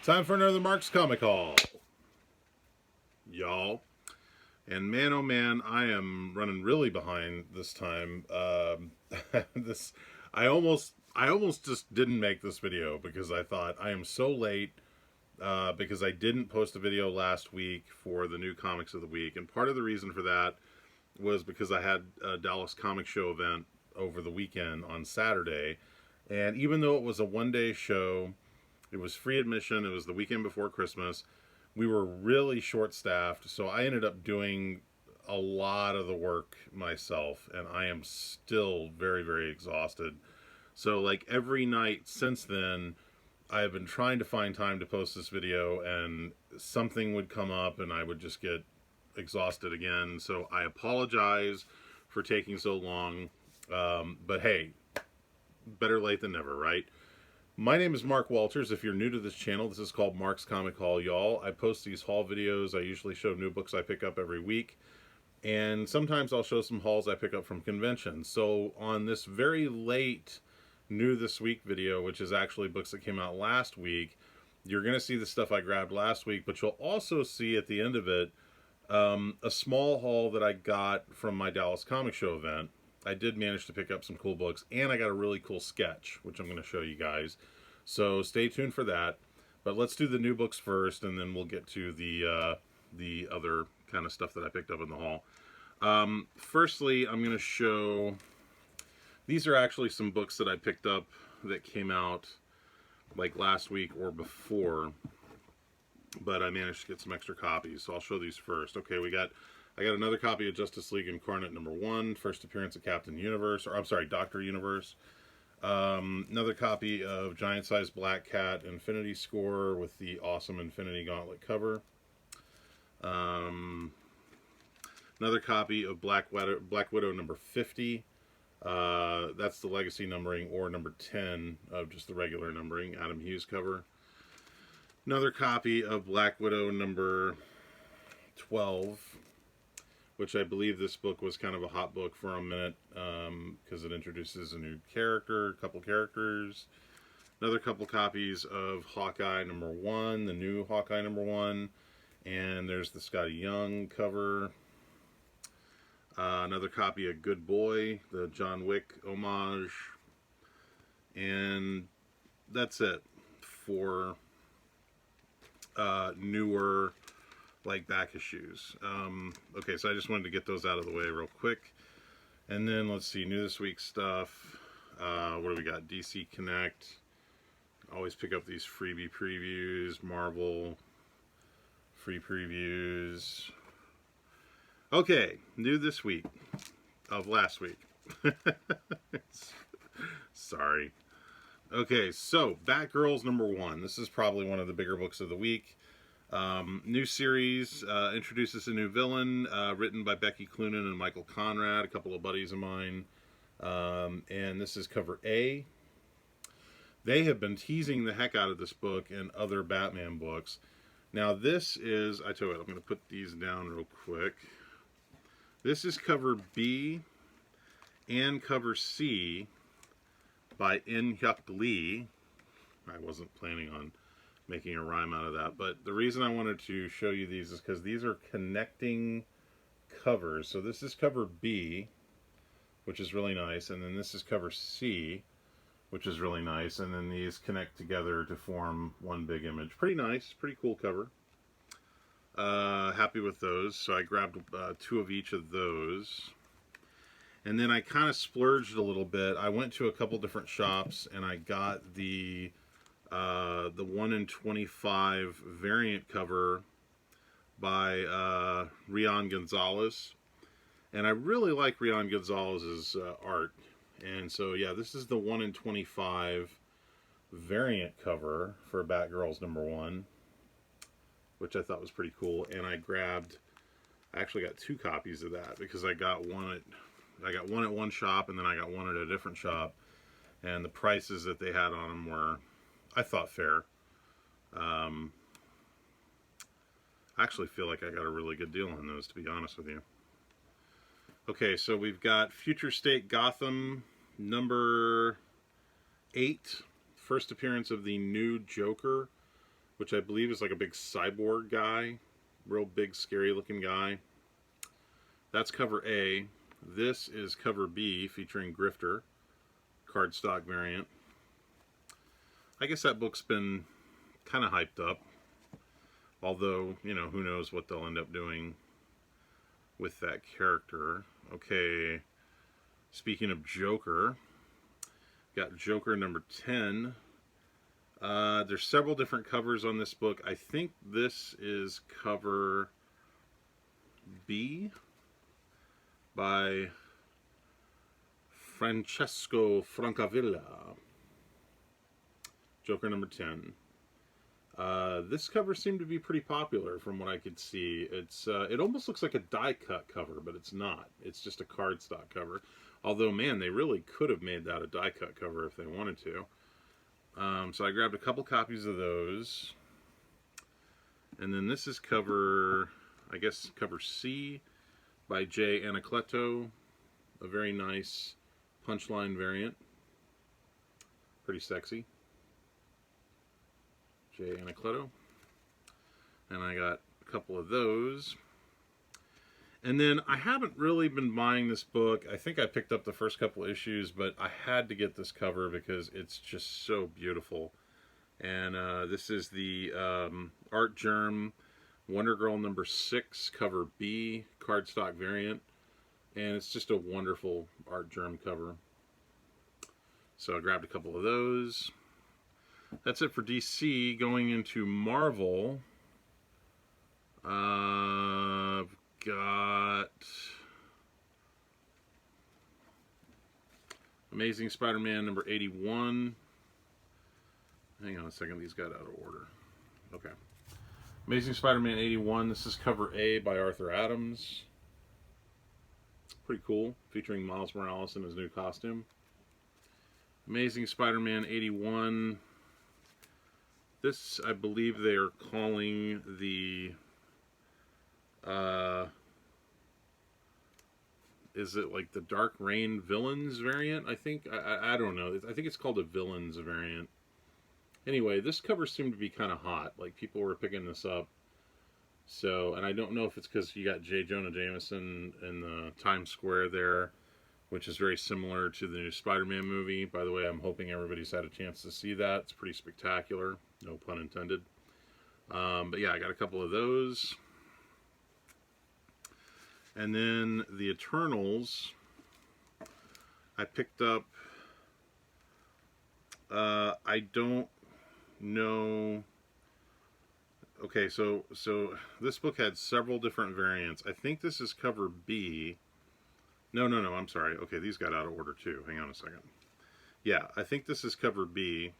Time for another Mark's Comic Haul, y'all. And man, oh man, I am running really behind this time. This, I almost just didn't make this video because I thought I am so late because I didn't post a video last week for the new comics of the week, and part of the reason for that was because I had a Dallas Comic Show event over the weekend on Saturday, and even though it was a one-day show. It was free admission. It was the weekend before Christmas. We were really short-staffed, so I ended up doing a lot of the work myself, and I am still very, very exhausted. So, like, every night since then, I have been trying to find time to post this video, and something would come up, and I would just get exhausted again. So I apologize for taking so long, but hey, better late than never, right? My name is Mark Walters. If you're new to this channel, this is called Mark's Comic Haul, y'all. I post these haul videos. I usually show new books I pick up every week. And sometimes I'll show some hauls I pick up from conventions. So on this very late new this week video, which is actually books that came out last week, you're going to see the stuff I grabbed last week, but you'll also see at the end of it a small haul that I got from my Dallas Comic Show event. I did manage to pick up some cool books, and I got a really cool sketch, which I'm going to show you guys. So stay tuned for that. But let's do the new books first, and then we'll get to the other kind of stuff that I picked up in the haul. Firstly, I'm going to show... These are actually some books that I picked up that came out like last week or before, but I managed to get some extra copies, so I'll show these first. Okay, I got another copy of Justice League Incarnate #1, first appearance of Captain Universe, or I'm sorry, Dr. Universe. Another copy of Giant Size Black Cat Infinity Score with the awesome Infinity Gauntlet cover. Another copy of Black Widow #50. That's the legacy numbering, or number 10 of just the regular numbering, Adam Hughes cover. Another copy of Black Widow #12. Which I believe this book was kind of a hot book for a minute because it introduces a new character, a couple characters. Another couple copies of Hawkeye #1, the new Hawkeye #1, and there's the Scotty Young cover. Another copy of Good Boy, the John Wick homage. And that's it for newer... like back issues. Okay, so I just wanted to get those out of the way real quick. And then let's see, new this week stuff. What do we got? DC Connect. Always pick up these freebie previews. Marvel free previews. Okay, new this week of last week. Sorry. Okay, so Batgirl's #1. This is probably one of the bigger books of the week. New series, introduces a new villain, written by Becky Cloonan and Michael Conrad, a couple of buddies of mine, and this is cover A. They have been teasing the heck out of this book in other Batman books. Now this is, I tell you what, I'm going to put these down real quick. This is cover B and cover C by In-Hyuk Lee. I wasn't planning on making a rhyme out of that, but the reason I wanted to show you these is because these are connecting covers. So this is cover B, which is really nice, and then this is cover C, which is really nice, and then these connect together to form one big image. Pretty nice, pretty cool cover. Happy with those, so I grabbed 2 of each of those. And then I kind of splurged a little bit. I went to a couple different shops and I got the 1 in 25 variant cover by Rion Gonzalez, and I really like Rion Gonzalez's art. And so yeah, this is the 1 in 25 variant cover for Batgirl's #1, which I thought was pretty cool. And I actually got 2 copies of that because I got one at one shop, and then I got one at a different shop, and the prices that they had on them were, I thought, fair. I actually feel like I got a really good deal on those, to be honest with you. Okay, so we've got Future State Gotham #8, first appearance of the new Joker, which I believe is like a big cyborg guy. Real big, scary looking guy. That's cover A. This is cover B, featuring Grifter, cardstock variant. I guess that book's been kind of hyped up. Although, you know, who knows what they'll end up doing with that character. Okay, speaking of Joker, got Joker number 10. There's several different covers on this book. I think this is cover B by Francesco Francavilla. Joker number 10. This cover seemed to be pretty popular from what I could see. It almost looks like a die-cut cover, but it's not. It's just a cardstock cover. Although, man, they really could have made that a die-cut cover if they wanted to. So I grabbed a couple copies of those. And then this is cover, I guess, cover C by J. Anacleto. A very nice punchline variant. Pretty sexy. J. Anacleto. And I got a couple of those. And then I haven't really been buying this book. I think I picked up the first couple issues, but I had to get this cover because it's just so beautiful. And this is the Art Germ Wonder Girl number 6, cover B, cardstock variant. And it's just a wonderful Art Germ cover. So I grabbed a couple of those. That's it for DC. Going into Marvel, I've got Amazing Spider-Man number 81. Hang on a second, these got out of order. Okay. Amazing Spider-Man 81. This is cover A by Arthur Adams. Pretty cool, featuring Miles Morales in his new costume. Amazing Spider-Man 81. This, I believe they are calling the, is it like the Dark Reign Villains variant? I think, I don't know. I think it's called a Villains variant. Anyway, this cover seemed to be kind of hot. Like, people were picking this up. So, and I don't know if it's because you got J. Jonah Jameson in the Times Square there, which is very similar to the new Spider-Man movie. By the way, I'm hoping everybody's had a chance to see that. It's pretty spectacular. No pun intended. But yeah, I got a couple of those. And then the Eternals, I picked up, I don't know. Okay, so this book had several different variants. I think this is cover B. No, I'm sorry. Okay, these got out of order too. Hang on a second. Yeah, I think this is cover B.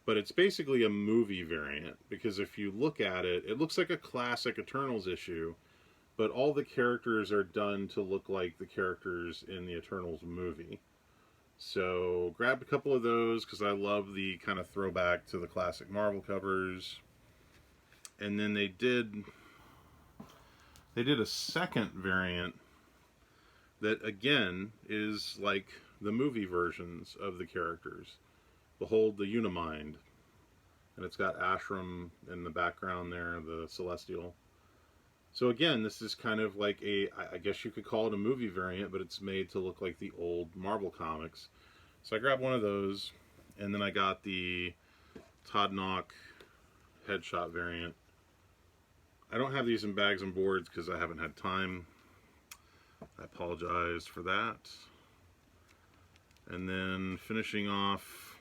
But it's basically a movie variant, because if you look at it, it looks like a classic Eternals issue, but all the characters are done to look like the characters in the Eternals movie. So grabbed a couple of those because I love the kind of throwback to the classic Marvel covers. And then they did a second variant that again is like the movie versions of the characters. Behold the Unimind. And it's got Ashram in the background there, the Celestial. So again, this is kind of like a, I guess you could call it a movie variant, but it's made to look like the old Marvel comics. So I grabbed one of those, and then I got the Todd Knock Headshot variant. I don't have these in bags and boards because I haven't had time. I apologize for that. And then finishing off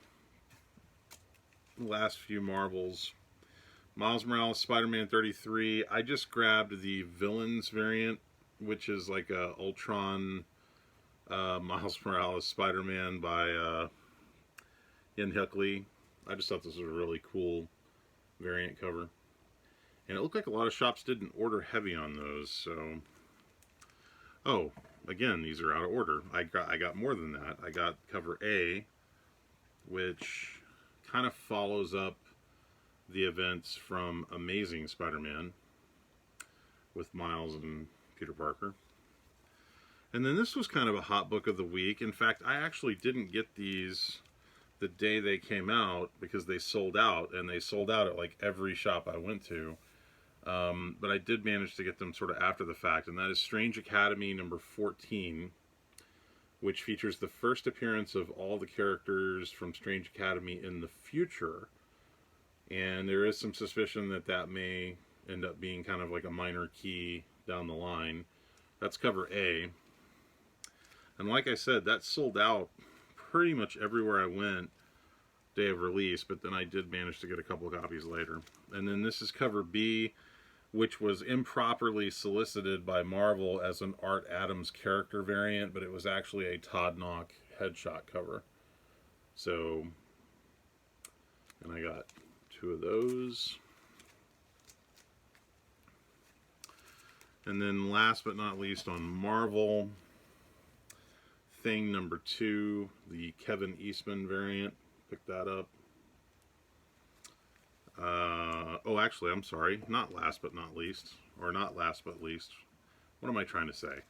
the last few Marvels. Miles Morales Spider-Man 33. I just grabbed the Villains variant, which is like a Ultron Miles Morales Spider-Man by Ian Huckley. I just thought this was a really cool variant cover. And it looked like a lot of shops didn't order heavy on those, so... Oh, again, these are out of order. I got more than that. I got cover A, which kind of follows up the events from Amazing Spider-Man with Miles and Peter Parker. And then this was kind of a hot book of the week. In fact, I actually didn't get these the day they came out because they sold out, and they sold out at like every shop I went to. But I did manage to get them sort of after the fact, and that is Strange Academy number 14, which features the first appearance of all the characters from Strange Academy in the future. And there is some suspicion that that may end up being kind of like a minor key down the line. That's cover A. And like I said, that sold out pretty much everywhere I went day of release, but then I did manage to get a couple of copies later. And then this is cover B, which was improperly solicited by Marvel as an Art Adams character variant, but it was actually a Todd Knock headshot cover. So, and I got 2 of those. And then last but not least on Marvel, Thing number 2, the Kevin Eastman variant. Pick that up. Oh, actually, I'm sorry. Not last but not least. Or not last but least. What am I trying to say?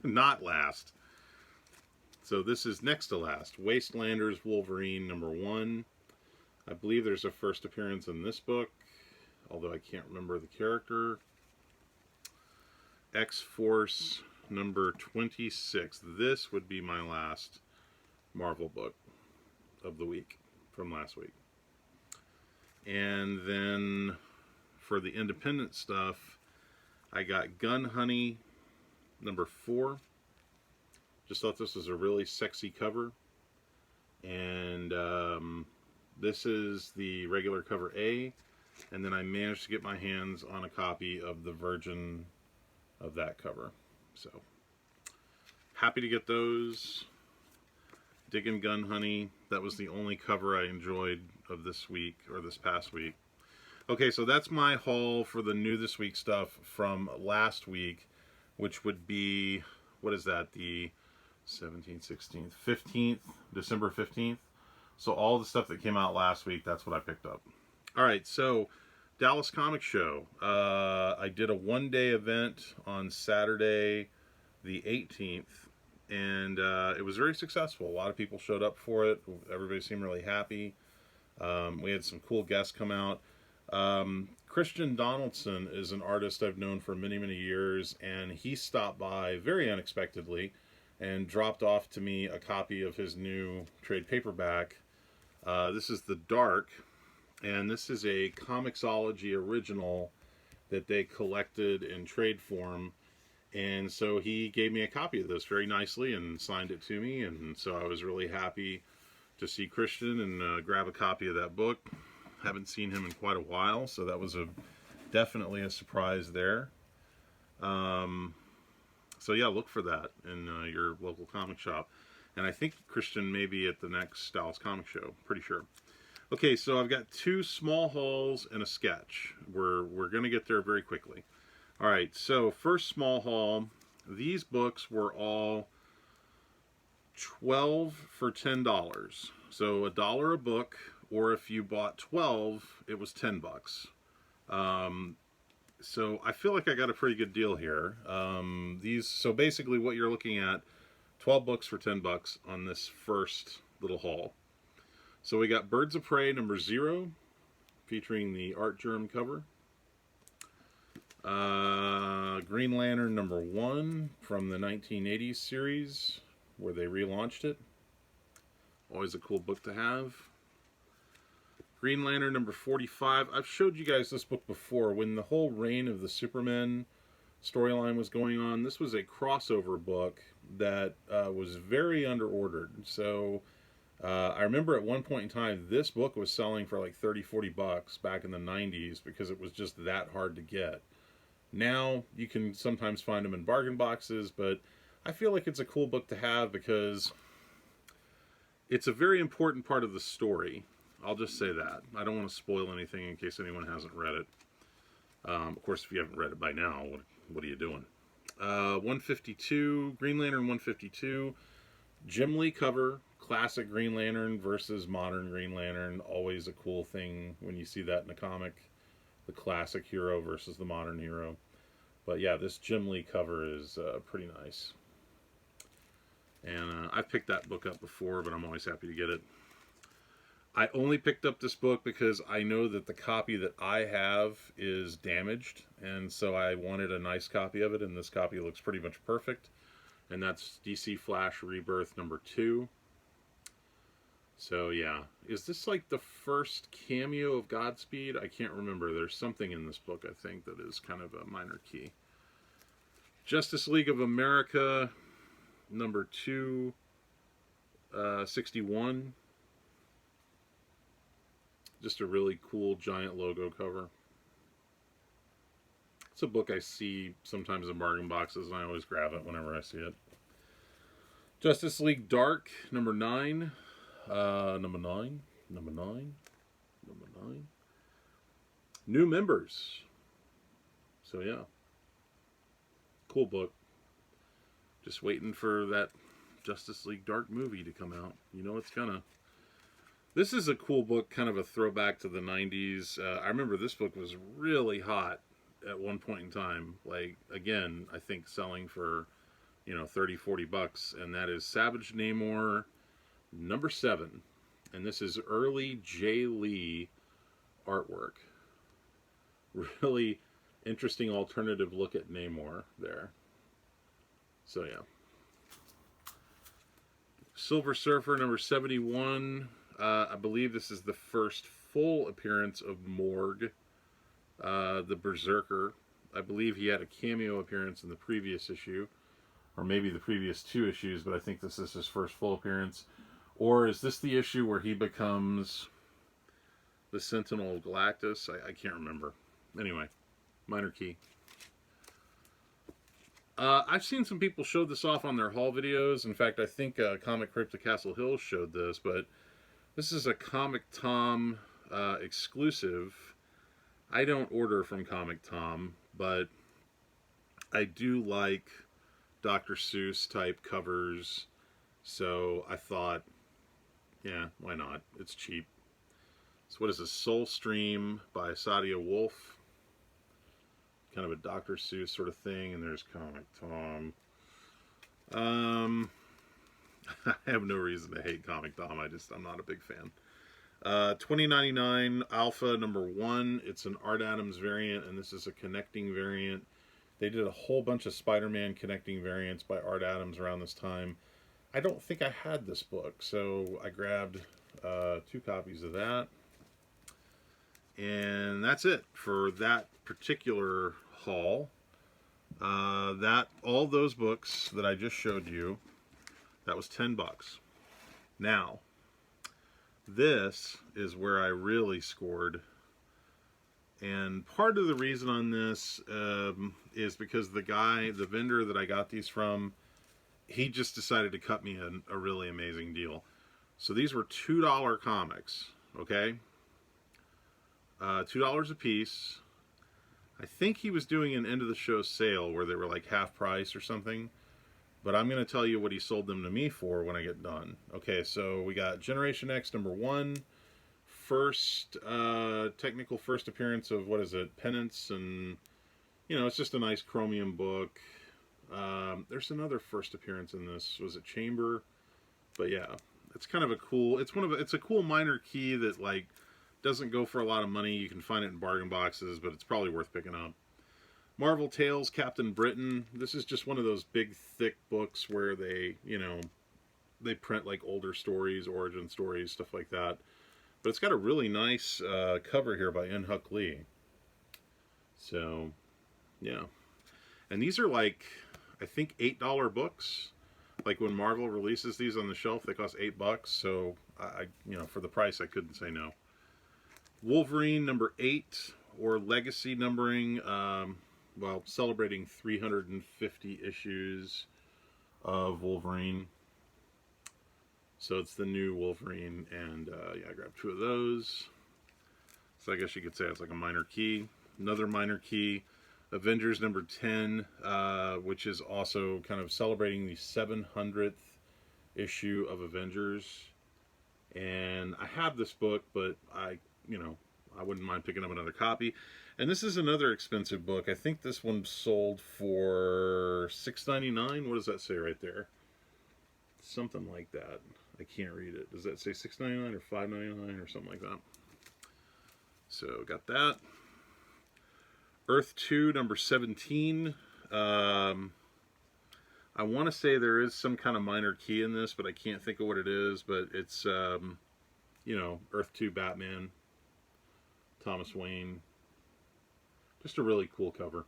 Not last. So this is next to last. Wastelanders Wolverine number 1. I believe there's a first appearance in this book, although I can't remember the character. X-Force number 26. This would be my last Marvel book of the week from last week. And then for the independent stuff, I got Gun Honey number 4. Just thought this was a really sexy cover. And this is the regular cover A. And then I managed to get my hands on a copy of the version of that cover. So, happy to get those. Diggin' Gun Honey. That was the only cover I enjoyed of this week, or this past week. Okay, so that's my haul for the new this week stuff from last week, which would be, what is that, the 17th, 16th, 15th, December 15th. So all the stuff that came out last week, that's what I picked up. Alright, so Dallas Comic Show. I did a one-day event on Saturday the 18th, and it was very successful. A lot of people showed up for it. Everybody seemed really happy. We had some cool guests come out. Christian Donaldson is an artist I've known for many, many years, and he stopped by very unexpectedly and dropped off to me a copy of his new trade paperback. This is The Dark, and this is a Comixology original that they collected in trade form. And so he gave me a copy of this very nicely and signed it to me, and so I was really happy to see Christian and grab a copy of that book. Haven't seen him in quite a while, so that was definitely a surprise there. So yeah, look for that in your local comic shop. And I think Christian may be at the next Dallas Comic Show, pretty sure. Okay, so I've got 2 small hauls and a sketch. We're going to get there very quickly. Alright, so first small haul. These books were all 12 for $10. So $1 a book, or if you bought 12, it was 10 bucks. So I feel like I got a pretty good deal here. So basically what you're looking at, 12 books for 10 bucks on this first little haul. So we got Birds of Prey number 0, featuring the Art Germ cover. Green Lantern number 1 from the 1980s series, where they relaunched it. Always a cool book to have. Green Lantern number 45. I've showed you guys this book before. When the whole Reign of the Supermen storyline was going on, this was a crossover book that was very underordered. So I remember at one point in time, this book was selling for like 30, 40 bucks back in the 90s because it was just that hard to get. Now, you can sometimes find them in bargain boxes, but I feel like it's a cool book to have because it's a very important part of the story. I'll just say that. I don't want to spoil anything in case anyone hasn't read it. Of course, if you haven't read it by now, what are you doing? 152, Green Lantern 152, Jim Lee cover, classic Green Lantern versus modern Green Lantern. Always a cool thing when you see that in a comic. The classic hero versus the modern hero. But yeah, this Jim Lee cover is pretty nice. And I've picked that book up before, but I'm always happy to get it. I only picked up this book because I know that the copy that I have is damaged, and so I wanted a nice copy of it, and this copy looks pretty much perfect. And that's DC Flash Rebirth #2. So yeah, is this like the first cameo of Godspeed? I can't remember. There's something in this book, I think, that is kind of a minor key. Justice League of America #2, 61. Just a really cool giant logo cover. It's a book I see sometimes in bargain boxes, and I always grab it whenever I see it. Justice League Dark #9. Number nine. New members. So yeah. Cool book. Just waiting for that Justice League Dark movie to come out. You know it's gonna. This is a cool book, kind of a throwback to the 90s. I remember this book was really hot at one point in time. Like, again, I think selling for, 30, 40 bucks. And that is Savage Namor #7. And this is early Jay Lee artwork. Really interesting alternative look at Namor there. So, yeah. Silver Surfer #71. I believe this is the first full appearance of Morg, the Berserker. I believe he had a cameo appearance in the previous issue, or maybe the previous 2 issues, but I think this is his first full appearance. Or is this the issue where he becomes the Sentinel of Galactus? I can't remember. Anyway, minor key. I've seen some people show this off on their haul videos. In fact, I think Comic Crypt of Castle Hill showed this, but this is a Comic Tom exclusive. I don't order from Comic Tom, but I do like Dr. Seuss type covers, so I thought, yeah, why not? It's cheap. So what is this? Soul Stream by Sadia Wolf. Kind of a Dr. Seuss sort of thing, and there's Comic Tom. I have no reason to hate Comic Tom. I'm not a big fan. 2099 Alpha #1. It's an Art Adams variant, and this is a connecting variant. They did a whole bunch of Spider-Man connecting variants by Art Adams around this time. I don't think I had this book, so I grabbed 2 copies of that. And that's it for that particular haul. All those books that I just showed you, that was $10. Now, this is where I really scored. And part of the reason on this is because the vendor that I got these from, he just decided to cut me a really amazing deal. So these were $2 comics, okay? $2 a piece. I think he was doing an end of the show sale where they were like half price or something. But I'm going to tell you what he sold them to me for when I get done. Okay, so we got Generation X #1. Technical first appearance of, what is it, Penance, and, it's just a nice chromium book. There's another first appearance in this. Was it Chamber? But yeah, it's kind of a cool, it's a cool minor key that, like, doesn't go for a lot of money. You can find it in bargain boxes, but it's probably worth picking up. Marvel Tales, Captain Britain. This is just one of those big, thick books where they, they print like older stories, origin stories, stuff like that. But it's got a really nice cover here by N. Huck Lee. So, yeah. And these are like, I think, $8 books. Like when Marvel releases these on the shelf, they cost $8. So, for the price, I couldn't say no. Wolverine #8, or Legacy numbering. Celebrating 350 issues of Wolverine. So it's the new Wolverine, and I grabbed 2 of those. So I guess you could say it's like a minor key. Another minor key, Avengers #10, which is also kind of celebrating the 700th issue of Avengers. And I have this book, but I wouldn't mind picking up another copy. And this is another expensive book. I think this one sold for $6.99. What does that say right there? Something like that. I can't read it. Does that say $6.99 or $5.99 or something like that? So got that. Earth 2, number 17. I want to say there is some kind of minor key in this, but I can't think of what it is. But it's, you know, Earth 2 Batman, Thomas Wayne. Just a really cool cover.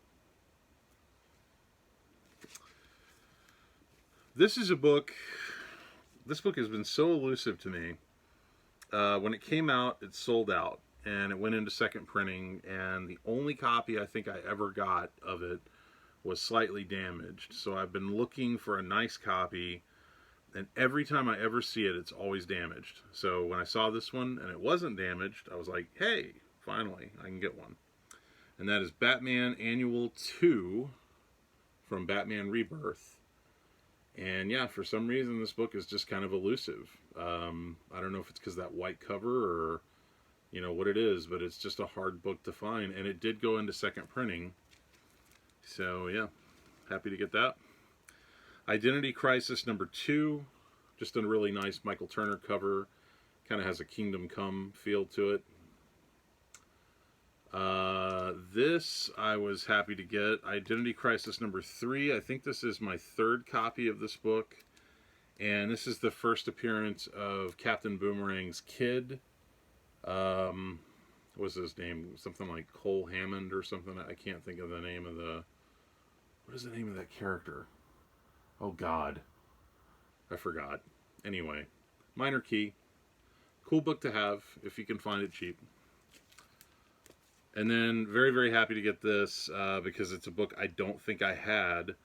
This is a book. This book has been so elusive to me. When it came out, it sold out. And it went into second printing, and the only copy I think I ever got of it was slightly damaged. So I've been looking for a nice copy, and every time I ever see it, it's always damaged. So when I saw this one and it wasn't damaged, I was like, hey, finally, I can get one. And that is Batman Annual 2 from Batman Rebirth. And yeah, for some reason, this book is just kind of elusive. I don't know if it's because that white cover or you know what it is, but it's just a hard book to find, and it did go into second printing. So yeah, happy to get that. Identity Crisis number 2, just a really nice Michael Turner cover, kind of has a Kingdom Come feel to it. This I was happy to get. Identity Crisis number 3, I think this is my third copy of this book, and this is the first appearance of Captain Boomerang's kid. What was his name? Something like Cole Hammond or something. I can't think of the name of the... What is the name of that character? Oh, God. I forgot. Anyway, minor key. Cool book to have if you can find it cheap. And then very, very happy to get this because it's a book I don't think I had.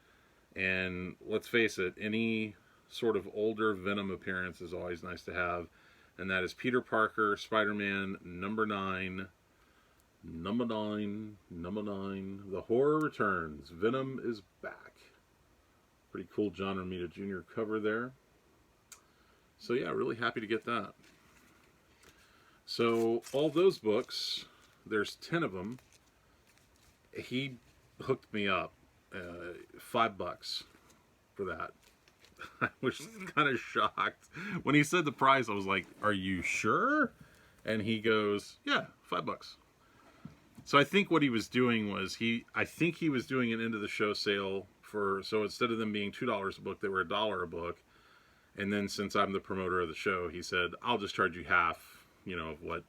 And let's face it, any sort of older Venom appearance is always nice to have. And that is Peter Parker, Spider-Man, number 9. Number 9. Number 9. The Horror Returns. Venom is back. Pretty cool John Romita Jr. cover there. So yeah, really happy to get that. So all those books, there's 10 of them. He hooked me up. $5 for that. I was kind of shocked. When he said the price, I was like, are you sure? And he goes, yeah, $5. So I think what he was doing was, I think he was doing an end of the show sale for, so instead of them being $2 a book, they were $1 a book. And then since I'm the promoter of the show, he said, I'll just charge you half, you know, of what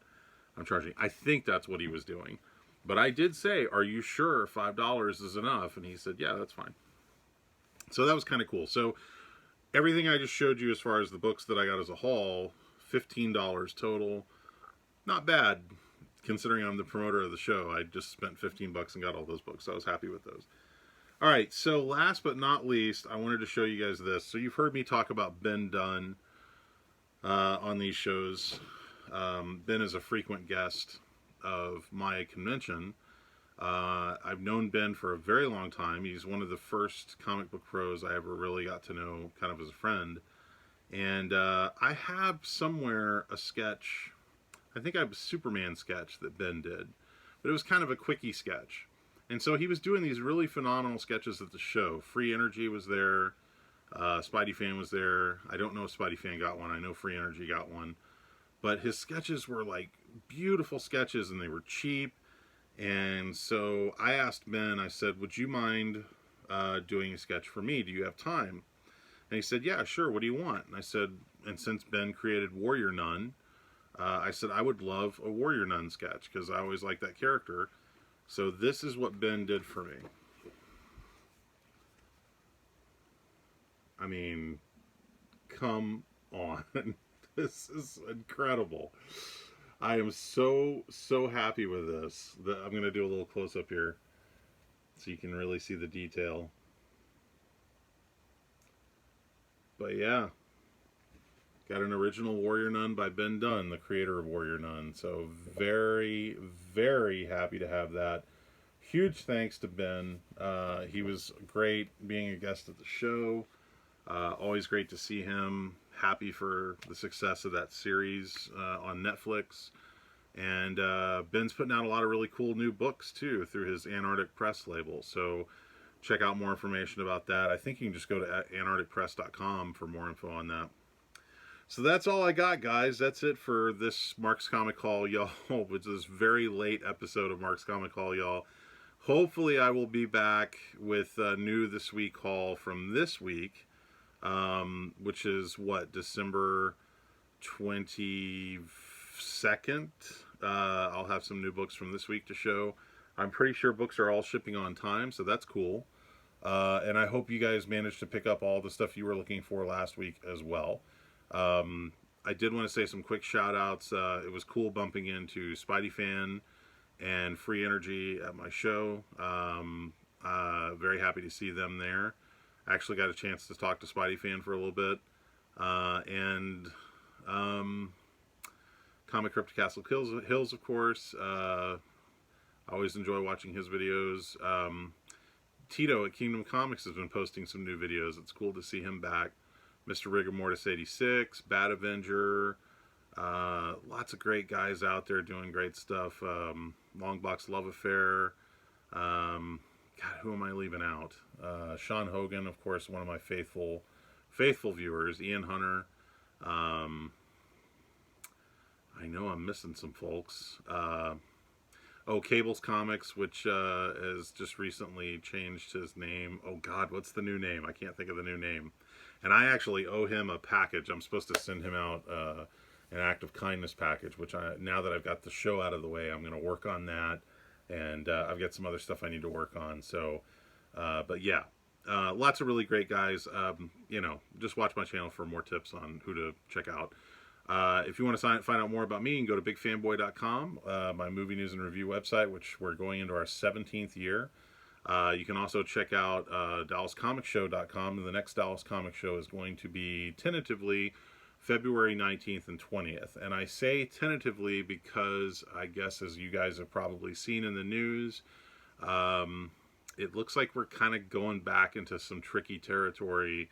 I'm charging. I think that's what he was doing. But I did say, are you sure $5 is enough? And he said, yeah, that's fine. So that was kind of cool. So everything I just showed you as far as the books that I got as a haul, $15 total. Not bad, considering I'm the promoter of the show. I just spent $15 and got all those books. So I was happy with those. All right, so last but not least, I wanted to show you guys this. So you've heard me talk about Ben Dunn on these shows. Ben is a frequent guest of my convention. I've known Ben for a very long time. He's one of the first comic book pros I ever really got to know kind of as a friend. And I have somewhere a sketch, I think I have a Superman sketch that Ben did. But it was kind of a quickie sketch. And so he was doing these really phenomenal sketches at the show. Free Energy was there. Spidey Fan was there. I don't know if Spidey Fan got one. I know Free Energy got one. But his sketches were like beautiful sketches and they were cheap. And so I asked Ben, I said, would you mind doing a sketch for me? Do you have time? And he said, yeah, sure. What do you want? And I said, and since Ben created Warrior Nun, I said, I would love a Warrior Nun sketch because I always liked that character. So this is what Ben did for me. I mean, come on. This is incredible. I am so happy with this. I'm going to do a little close-up here so you can really see the detail. But yeah, got an original Warrior Nun by Ben Dunn, the creator of Warrior Nun. So very, very happy to have that. Huge thanks to Ben. He was great being a guest at the show. Always great to see him. Happy for the success of that series on Netflix. And Ben's putting out a lot of really cool new books too through his Antarctic Press label. So check out more information about that. I think you can just go to antarcticpress.com for more info on that. So that's all I got, guys. That's it for this Mark's Comic Hall, y'all, which is very late episode of Mark's Comic Hall, y'all. Hopefully I will be back with a new This Week haul from this week, which is, what, December 22nd? I'll have some new books from this week to show. I'm pretty sure books are all shipping on time, so that's cool. And I hope you guys managed to pick up all the stuff you were looking for last week as well. I did want to say some quick shout outs. It was cool bumping into Spidey Fan and Free Energy at my show. Very happy to see them there. I actually got a chance to talk to Spidey Fan for a little bit. And Comic Crypto Castle Hills, of course. I always enjoy watching his videos. Tito at Kingdom Comics has been posting some new videos. It's cool to see him back. Mr. Rigor Mortis 86, Bat Avenger, lots of great guys out there doing great stuff. Longbox Love Affair. God, who am I leaving out? Sean Hogan, of course, one of my faithful viewers. Ian Hunter. I know I'm missing some folks. Cables Comics, which has just recently changed his name. Oh God, what's the new name? I can't think of the new name. And I actually owe him a package. I'm supposed to send him out an act of kindness package, which now that I've got the show out of the way, I'm going to work on that. And I've got some other stuff I need to work on. So, but yeah, lots of really great guys. Just watch my channel for more tips on who to check out. If you want to find out more about me, you can go to bigfanboy.com, my movie news and review website, which we're going into our 17th year. You can also check out DallasComicShow.com, and the next Dallas Comic Show is going to be tentatively February 19th and 20th. And I say tentatively because I guess, as you guys have probably seen in the news, it looks like we're kind of going back into some tricky territory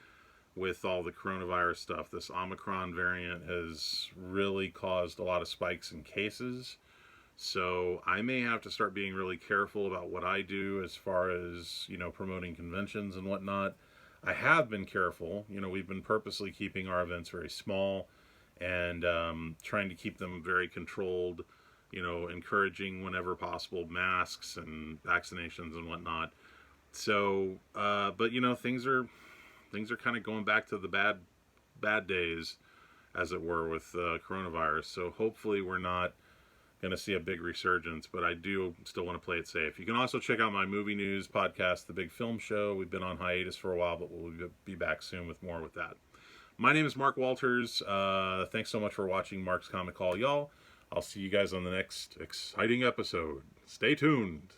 with all the coronavirus stuff. This Omicron variant has really caused a lot of spikes in cases. So I may have to start being really careful about what I do as far as, promoting conventions and whatnot. I have been careful. We've been purposely keeping our events very small and trying to keep them very controlled, encouraging whenever possible masks and vaccinations and whatnot. So, but things are kind of going back to the bad days, as it were, with coronavirus. So hopefully we're not going to see a big resurgence, but I do still want to play it safe. You can also check out my movie news podcast, The Big Film Show. We've been on hiatus for a while, but we'll be back soon with more with that. My name is Mark Walters. Thanks so much for watching Mark's Comic Hall, y'all. I'll see you guys on the next exciting episode. Stay tuned.